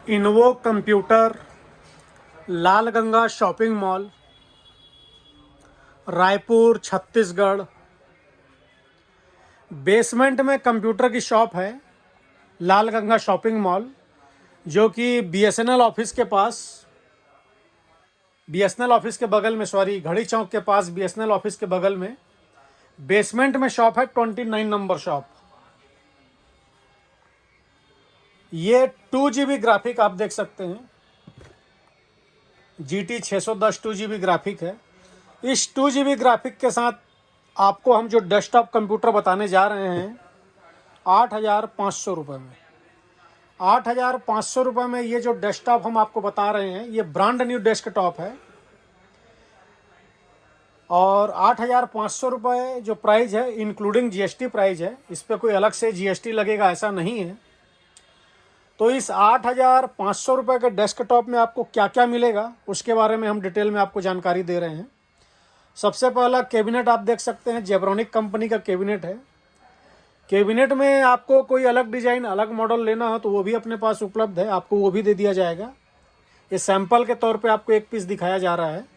इन्वो computer, Lal Ganga shopping mall, Raipur Chhattisgarh. Basement में computer की shop है, लाल गंगा शॉपिंग मॉल, जो कि बीएसएनएल ऑफिस के पास, बीएसएनएल ऑफिस के बगल में, सॉरी, घड़ी चौक के पास बीएसएनएल ऑफिस के बगल में बेसमेंट में शॉप है, 29 नंबर शॉप। ये 2GB ग्राफिक आप देख सकते हैं, GT 610 2GB ग्राफिक है। इस 2GB ग्राफिक के साथ आपको हम जो डेस्कटॉप कंप्यूटर बताने जा रहे हैं 8,500 रुपये में। 8,500 रुपये में ये जो डेस्कटॉप हम आपको बता रहे हैं, ये ब्रांड न्यू डेस्कटॉप है। और 8,500 रुपये जो प्राइस है, इंक्लूडिंग जीएसटी प्राइस है, इस पर कोई अलग से जीएसटी लगेगा ऐसा नहीं है। तो इस 8,500 रुपये के डेस्कटॉप में आपको क्या क्या मिलेगा उसके बारे में हम डिटेल में आपको जानकारी दे रहे हैं। सबसे पहला कैबिनेट आप देख सकते हैं, जेब्रॉनिक कंपनी का कैबिनेट है। कैबिनेट में आपको कोई अलग डिज़ाइन, अलग मॉडल लेना हो तो वो भी अपने पास उपलब्ध है, आपको वो भी दे दिया जाएगा। ये सैंपल के तौर पे आपको एक पीस दिखाया जा रहा है।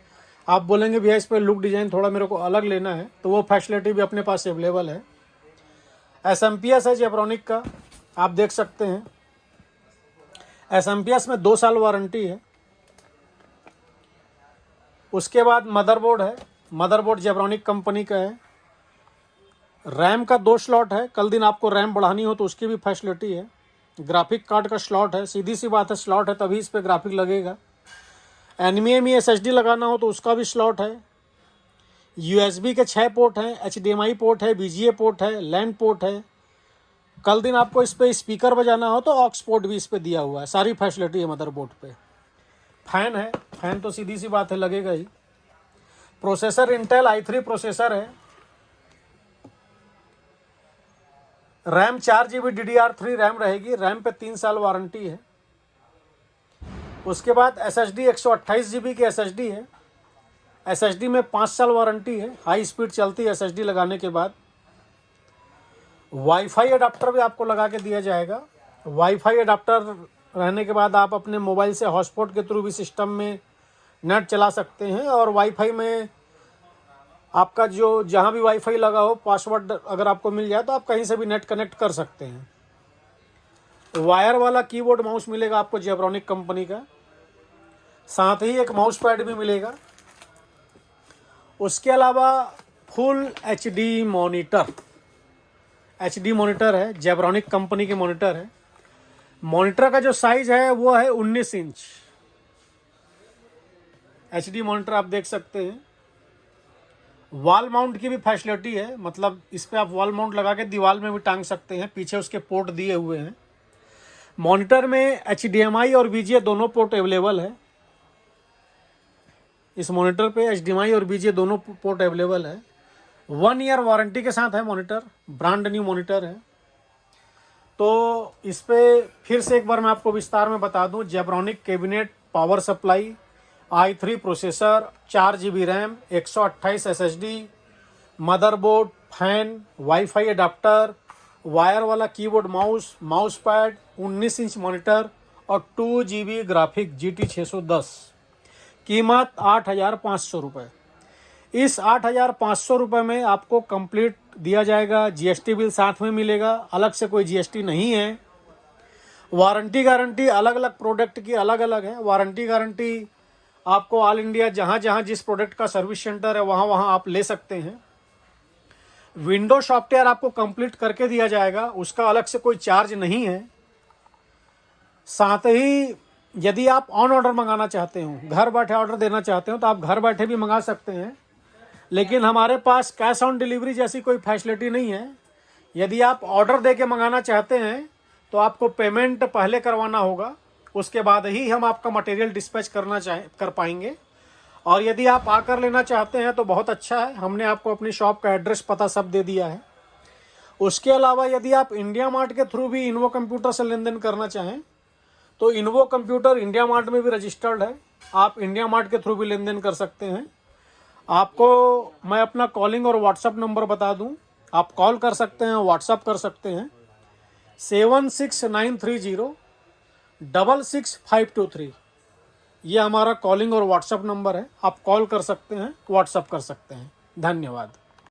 आप बोलेंगे भैया इस पर लुक डिज़ाइन थोड़ा मेरे को अलग लेना है, तो वो फैसिलिटी भी अपने पास अवेलेबल है। SMPS है जेब्रॉनिक का, आप देख सकते हैं। SMPS में 2 साल वारंटी है। उसके बाद मदरबोर्ड है, मदरबोर्ड जेब्रॉनिक कंपनी का है। रैम का 2 स्लॉट है, कल दिन आपको रैम बढ़ानी हो तो उसकी भी फैसिलिटी है। ग्राफिक कार्ड का स्लॉट है, सीधी सी बात है, स्लॉट है तभी इस पर ग्राफिक लगेगा। NVMe SSD लगाना हो तो उसका भी स्लॉट है। USB के 6 पोर्ट हैं, HDMI पोर्ट है, VGA पोर्ट है, LAN पोर्ट है। कल दिन आपको इस पर स्पीकर बजाना हो तो ऑक्स पोर्ट भी इस पर दिया हुआ है। सारी फैसिलिटी है मदरबोर्ड पे। फैन है, फैन तो सीधी सी बात है लगेगा ही। प्रोसेसर इंटेल i3 प्रोसेसर है। रैम 4GB DDR3 रैम रहेगी, रैम पे 3 साल वारंटी है। उसके बाद SSD 128GB की SSD है। SSD में 5 साल वारंटी है, हाई स्पीड चलती है SSD लगाने के बाद। वाईफाई अडाप्टर भी आपको लगा के दिया जाएगा। वाईफाई अडाप्टर रहने के बाद आप अपने मोबाइल से हॉटस्पॉट के थ्रू भी सिस्टम में नेट चला सकते हैं। और वाईफाई में आपका जो जहाँ भी वाईफाई लगा हो, पासवर्ड अगर आपको मिल जाए तो आप कहीं से भी नेट कनेक्ट कर सकते हैं। वायर वाला कीबोर्ड माउस मिलेगा आपको जेब्रॉनिक कंपनी का, साथ ही एक माउस पैड भी मिलेगा। उसके अलावा full HD monitor, HD monitor है, जेब्रॉनिक कंपनी की मॉनिटर है। मॉनिटर का जो साइज है वो है 19 इंच। HD मॉनिटर आप देख सकते हैं। वॉल माउंट की भी फैसिलिटी है, मतलब इस पे आप वॉल माउंट लगा के दीवार में भी टांग सकते हैं, पीछे उसके पोर्ट दिए हुए हैं। मॉनिटर में HDMI और VGA दोनों पोर्ट अवेलेबल है। इस मॉनिटर पे HDMI और VGA दोनों पोर्ट अवेलेबल है। 1 ईयर वारंटी के साथ है मॉनिटर, ब्रांड न्यू मॉनिटर है। तो इस पे फिर से एक बार मैं आपको विस्तार में बता दूं, Zebronic cabinet, power supply, i3 processor, 4GB RAM, 128 SSD, motherboard, fan, WiFi adapter, wire वाला keyboard mouse, mouse pad, 19 inch monitor और 2GB ग्राफिक GT 610। कीमत 8,500 रुपये। इस 8,500 रुपये में आपको कंप्लीट दिया जाएगा। GST बिल साथ में मिलेगा, अलग से कोई GST नहीं है। वारंटी गारंटी अलग अलग प्रोडक्ट की अलग अलग है। वारंटी गारंटी आपको ऑल इंडिया जहाँ जहाँ जिस प्रोडक्ट का सर्विस सेंटर है वहाँ वहाँ आप ले सकते हैं। विंडो सॉफ्टवेयर आपको कंप्लीट करके दिया जाएगा, उसका अलग से कोई चार्ज नहीं है। साथ ही यदि आप ऑन ऑर्डर मंगाना चाहते हो, घर बैठे ऑर्डर देना चाहते हो, तो आप घर बैठे भी मंगा सकते हैं। लेकिन हमारे पास कैश ऑन डिलीवरी जैसी कोई फैसिलिटी नहीं है। यदि आप ऑर्डर दे के मंगाना चाहते हैं तो आपको पेमेंट पहले करवाना होगा, उसके बाद ही हम आपका मटेरियल डिस्पैच कर पाएंगे। और यदि आप आकर लेना चाहते हैं तो बहुत अच्छा है, हमने आपको अपनी शॉप का एड्रेस पता सब दे दिया है। उसके अलावा यदि आप इंडिया मार्ट के थ्रू भी इन्वो कंप्यूटर से लेन देन करना चाहें तो इन्वो कंप्यूटर इंडिया मार्ट में भी रजिस्टर्ड है, आप इंडिया मार्ट के थ्रू भी लेन देन कर सकते हैं। आपको मैं अपना कॉलिंग और व्हाट्सअप नंबर बता दूं, आप कॉल कर सकते हैं, व्हाट्सअप कर सकते हैं 7693066523। ये हमारा कॉलिंग और व्हाट्सअप नंबर है, आप कॉल कर सकते हैं, व्हाट्सअप कर सकते हैं। धन्यवाद।